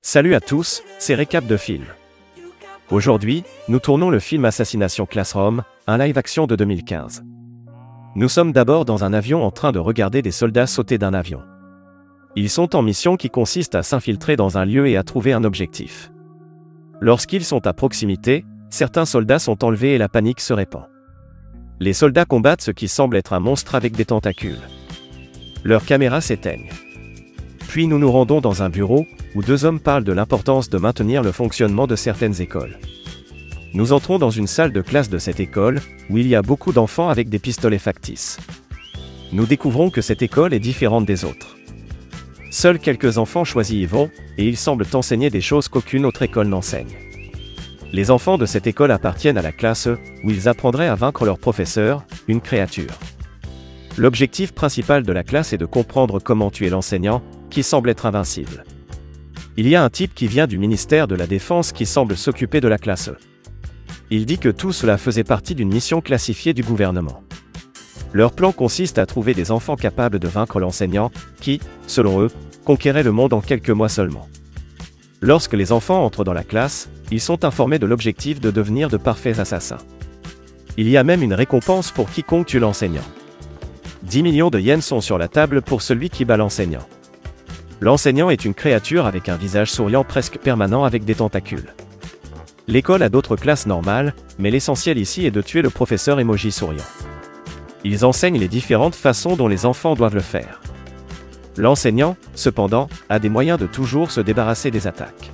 Salut à tous, c'est Récap de film. Aujourd'hui, nous tournons le film Assassination Classroom, un live-action de 2015. Nous sommes d'abord dans un avion en train de regarder des soldats sauter d'un avion. Ils sont en mission qui consiste à s'infiltrer dans un lieu et à trouver un objectif. Lorsqu'ils sont à proximité, certains soldats sont enlevés et la panique se répand. Les soldats combattent ce qui semble être un monstre avec des tentacules. Leurs caméras s'éteignent. Puis nous nous rendons dans un bureau, où deux hommes parlent de l'importance de maintenir le fonctionnement de certaines écoles. Nous entrons dans une salle de classe de cette école, où il y a beaucoup d'enfants avec des pistolets factices. Nous découvrons que cette école est différente des autres. Seuls quelques enfants choisis y vont, et ils semblent enseigner des choses qu'aucune autre école n'enseigne. Les enfants de cette école appartiennent à la classe E, où ils apprendraient à vaincre leur professeur, une créature. L'objectif principal de la classe est de comprendre comment tuer l'enseignant, qui semble être invincible. Il y a un type qui vient du ministère de la Défense qui semble s'occuper de la classe E. Il dit que tout cela faisait partie d'une mission classifiée du gouvernement. Leur plan consiste à trouver des enfants capables de vaincre l'enseignant, qui, selon eux, conquérait le monde en quelques mois seulement. Lorsque les enfants entrent dans la classe, ils sont informés de l'objectif de devenir de parfaits assassins. Il y a même une récompense pour quiconque tue l'enseignant. 10 millions de yens sont sur la table pour celui qui bat l'enseignant. L'enseignant est une créature avec un visage souriant presque permanent avec des tentacules. L'école a d'autres classes normales, mais l'essentiel ici est de tuer le professeur emoji souriant. Ils enseignent les différentes façons dont les enfants doivent le faire. L'enseignant, cependant, a des moyens de toujours se débarrasser des attaques.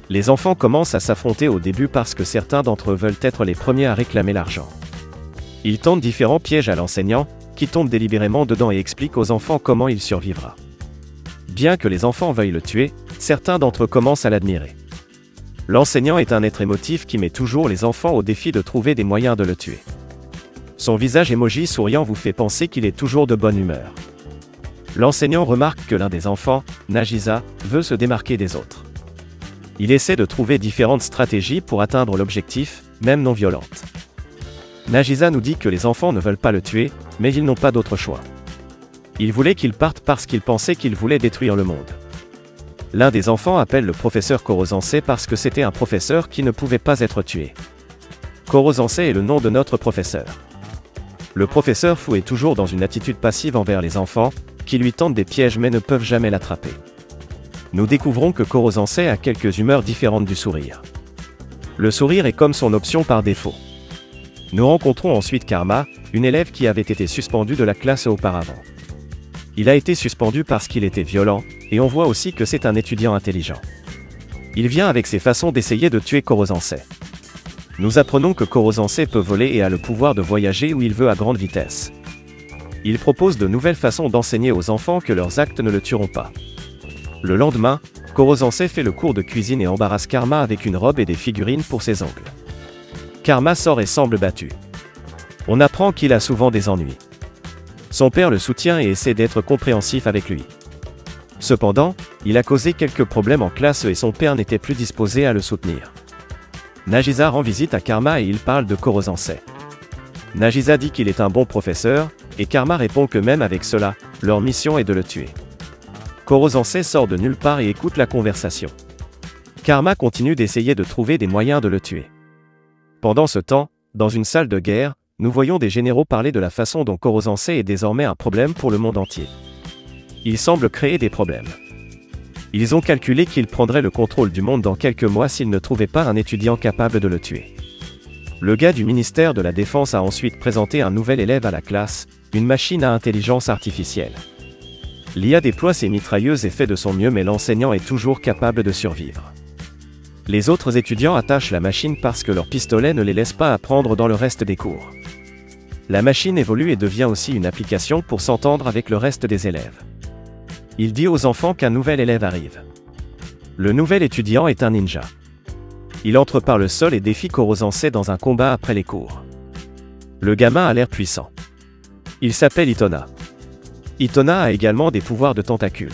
Les enfants commencent à s'affronter au début parce que certains d'entre eux veulent être les premiers à réclamer l'argent. Ils tentent différents pièges à l'enseignant, qui tombe délibérément dedans et explique aux enfants comment il survivra. Bien que les enfants veuillent le tuer, certains d'entre eux commencent à l'admirer. L'enseignant est un être émotif qui met toujours les enfants au défi de trouver des moyens de le tuer. Son visage emoji souriant vous fait penser qu'il est toujours de bonne humeur. L'enseignant remarque que l'un des enfants, Nagisa, veut se démarquer des autres. Il essaie de trouver différentes stratégies pour atteindre l'objectif, même non violentes. Nagisa nous dit que les enfants ne veulent pas le tuer, mais ils n'ont pas d'autre choix. Ils voulaient qu'il parte parce qu'ils pensaient qu'il voulait détruire le monde. L'un des enfants appelle le professeur Korosansei parce que c'était un professeur qui ne pouvait pas être tué. Korosansei est le nom de notre professeur. Le professeur fou est toujours dans une attitude passive envers les enfants, qui lui tentent des pièges mais ne peuvent jamais l'attraper. Nous découvrons que Korosansei a quelques humeurs différentes du sourire. Le sourire est comme son option par défaut. Nous rencontrons ensuite Karma, une élève qui avait été suspendue de la classe auparavant. Il a été suspendu parce qu'il était violent, et on voit aussi que c'est un étudiant intelligent. Il vient avec ses façons d'essayer de tuer Korosansei. Nous apprenons que Korosansei peut voler et a le pouvoir de voyager où il veut à grande vitesse. Il propose de nouvelles façons d'enseigner aux enfants que leurs actes ne le tueront pas. Le lendemain, Korosansei fait le cours de cuisine et embarrasse Karma avec une robe et des figurines pour ses ongles. Karma sort et semble battu. On apprend qu'il a souvent des ennuis. Son père le soutient et essaie d'être compréhensif avec lui. Cependant, il a causé quelques problèmes en classe et son père n'était plus disposé à le soutenir. Nagisa rend visite à Karma et il parle de Korosansei. Nagisa dit qu'il est un bon professeur, et Karma répond que même avec cela, leur mission est de le tuer. Korosansei sort de nulle part et écoute la conversation. Karma continue d'essayer de trouver des moyens de le tuer. Pendant ce temps, dans une salle de guerre, nous voyons des généraux parler de la façon dont Korosansei est désormais un problème pour le monde entier. Il semble créer des problèmes. Ils ont calculé qu'il prendrait le contrôle du monde dans quelques mois s'il ne trouvait pas un étudiant capable de le tuer. Le gars du ministère de la Défense a ensuite présenté un nouvel élève à la classe, une machine à intelligence artificielle. L'IA déploie ses mitrailleuses et fait de son mieux mais l'enseignant est toujours capable de survivre. Les autres étudiants attachent la machine parce que leur pistolet ne les laisse pas apprendre dans le reste des cours. La machine évolue et devient aussi une application pour s'entendre avec le reste des élèves. Il dit aux enfants qu'un nouvel élève arrive. Le nouvel étudiant est un ninja. Il entre par le sol et défie Korosansei dans un combat après les cours. Le gamin a l'air puissant. Il s'appelle Itona. Itona a également des pouvoirs de tentacules.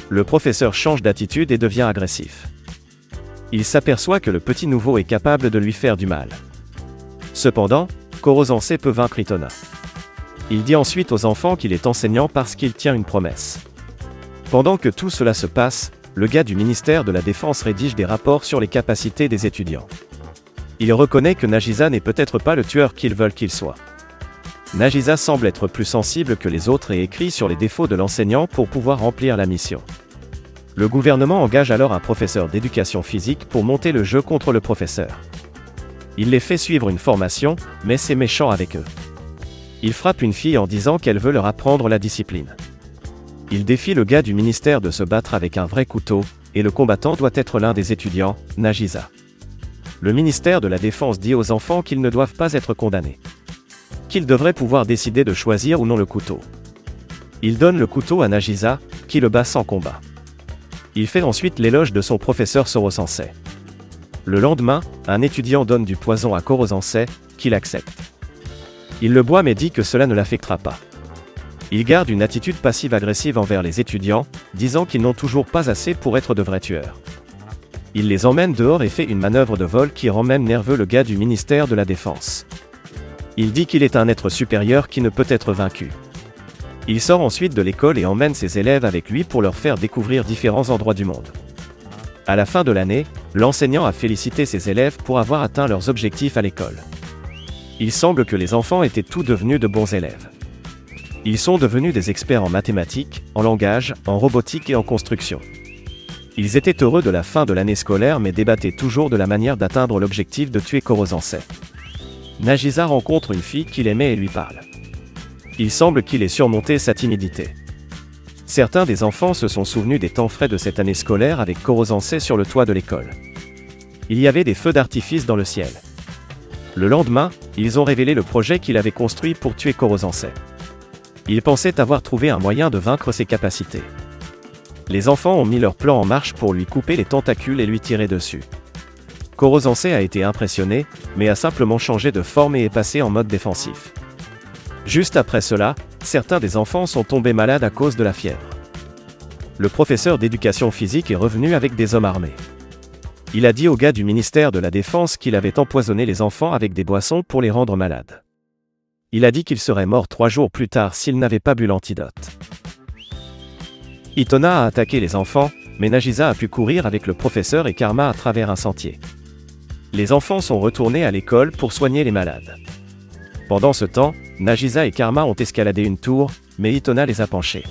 Le professeur change d'attitude et devient agressif. Il s'aperçoit que le petit nouveau est capable de lui faire du mal. Cependant, Korosansei peut vaincre Itona. Il dit ensuite aux enfants qu'il est enseignant parce qu'il tient une promesse. Pendant que tout cela se passe, le gars du ministère de la Défense rédige des rapports sur les capacités des étudiants. Il reconnaît que Nagisa n'est peut-être pas le tueur qu'ils veulent qu'il soit. Nagisa semble être plus sensible que les autres et écrit sur les défauts de l'enseignant pour pouvoir remplir la mission. Le gouvernement engage alors un professeur d'éducation physique pour monter le jeu contre le professeur. Il les fait suivre une formation, mais c'est méchant avec eux. Il frappe une fille en disant qu'elle veut leur apprendre la discipline. Il défie le gars du ministère de se battre avec un vrai couteau, et le combattant doit être l'un des étudiants, Nagisa. Le ministère de la Défense dit aux enfants qu'ils ne doivent pas être condamnés. Qu'ils devraient pouvoir décider de choisir ou non le couteau. Il donne le couteau à Nagisa, qui le bat sans combat. Il fait ensuite l'éloge de son professeur Koro-sensei. Le lendemain, un étudiant donne du poison à Koro-sensei, qu'il accepte. Il le boit mais dit que cela ne l'affectera pas. Il garde une attitude passive-agressive envers les étudiants, disant qu'ils n'ont toujours pas assez pour être de vrais tueurs. Il les emmène dehors et fait une manœuvre de vol qui rend même nerveux le gars du ministère de la Défense. Il dit qu'il est un être supérieur qui ne peut être vaincu. Il sort ensuite de l'école et emmène ses élèves avec lui pour leur faire découvrir différents endroits du monde. À la fin de l'année, l'enseignant a félicité ses élèves pour avoir atteint leurs objectifs à l'école. Il semble que les enfants étaient tous devenus de bons élèves. Ils sont devenus des experts en mathématiques, en langage, en robotique et en construction. Ils étaient heureux de la fin de l'année scolaire mais débattaient toujours de la manière d'atteindre l'objectif de tuer Koro-sensei. Nagisa rencontre une fille qu'il aimait et lui parle. Il semble qu'il ait surmonté sa timidité. Certains des enfants se sont souvenus des temps frais de cette année scolaire avec Koro-sensei sur le toit de l'école. Il y avait des feux d'artifice dans le ciel. Le lendemain, ils ont révélé le projet qu'il avait construit pour tuer Koro-sensei. Ils pensaient avoir trouvé un moyen de vaincre ses capacités. Les enfants ont mis leur plan en marche pour lui couper les tentacules et lui tirer dessus. Koro-sensei a été impressionné, mais a simplement changé de forme et est passé en mode défensif. Juste après cela, certains des enfants sont tombés malades à cause de la fièvre. Le professeur d'éducation physique est revenu avec des hommes armés. Il a dit au gars du ministère de la Défense qu'il avait empoisonné les enfants avec des boissons pour les rendre malades. Il a dit qu'il serait mort 3 jours plus tard s'il n'avait pas bu l'antidote. Itona a attaqué les enfants, mais Nagisa a pu courir avec le professeur et Karma à travers un sentier. Les enfants sont retournés à l'école pour soigner les malades. Pendant ce temps, Nagisa et Karma ont escaladé une tour, mais Itona les a penchés.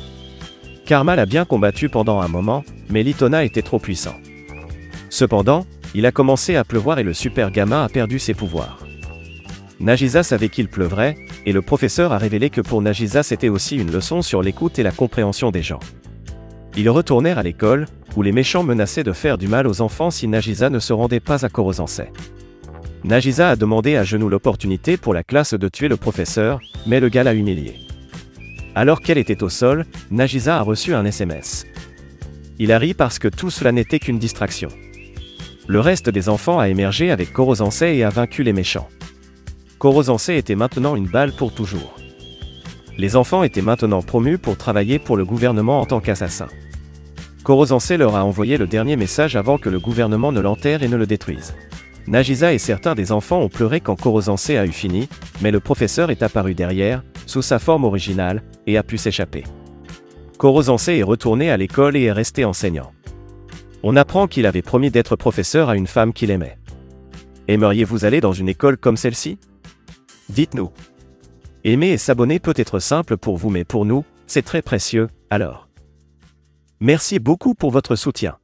Karma l'a bien combattu pendant un moment, mais l'Itona était trop puissant. Cependant, il a commencé à pleuvoir et le super gamin a perdu ses pouvoirs. Nagisa savait qu'il pleuvrait, et le professeur a révélé que pour Nagisa c'était aussi une leçon sur l'écoute et la compréhension des gens. Ils retournèrent à l'école, où les méchants menaçaient de faire du mal aux enfants si Nagisa ne se rendait pas à Koro-sensei. Nagisa a demandé à genoux l'opportunité pour la classe de tuer le professeur, mais le gars l'a humilié. Alors qu'elle était au sol, Nagisa a reçu un SMS. Il a ri parce que tout cela n'était qu'une distraction. Le reste des enfants a émergé avec Koro-sensei et a vaincu les méchants. Koro-sensei était maintenant une balle pour toujours. Les enfants étaient maintenant promus pour travailler pour le gouvernement en tant qu'assassins. Koro-sensei leur a envoyé le dernier message avant que le gouvernement ne l'enterre et ne le détruise. Nagisa et certains des enfants ont pleuré quand Koro-sensei a eu fini, mais le professeur est apparu derrière, sous sa forme originale, et a pu s'échapper. Koro-sensei est retourné à l'école et est resté enseignant. On apprend qu'il avait promis d'être professeur à une femme qu'il aimait. Aimeriez-vous aller dans une école comme celle-ci? Dites-nous. Aimer et s'abonner peut être simple pour vous mais pour nous, c'est très précieux, alors. Merci beaucoup pour votre soutien.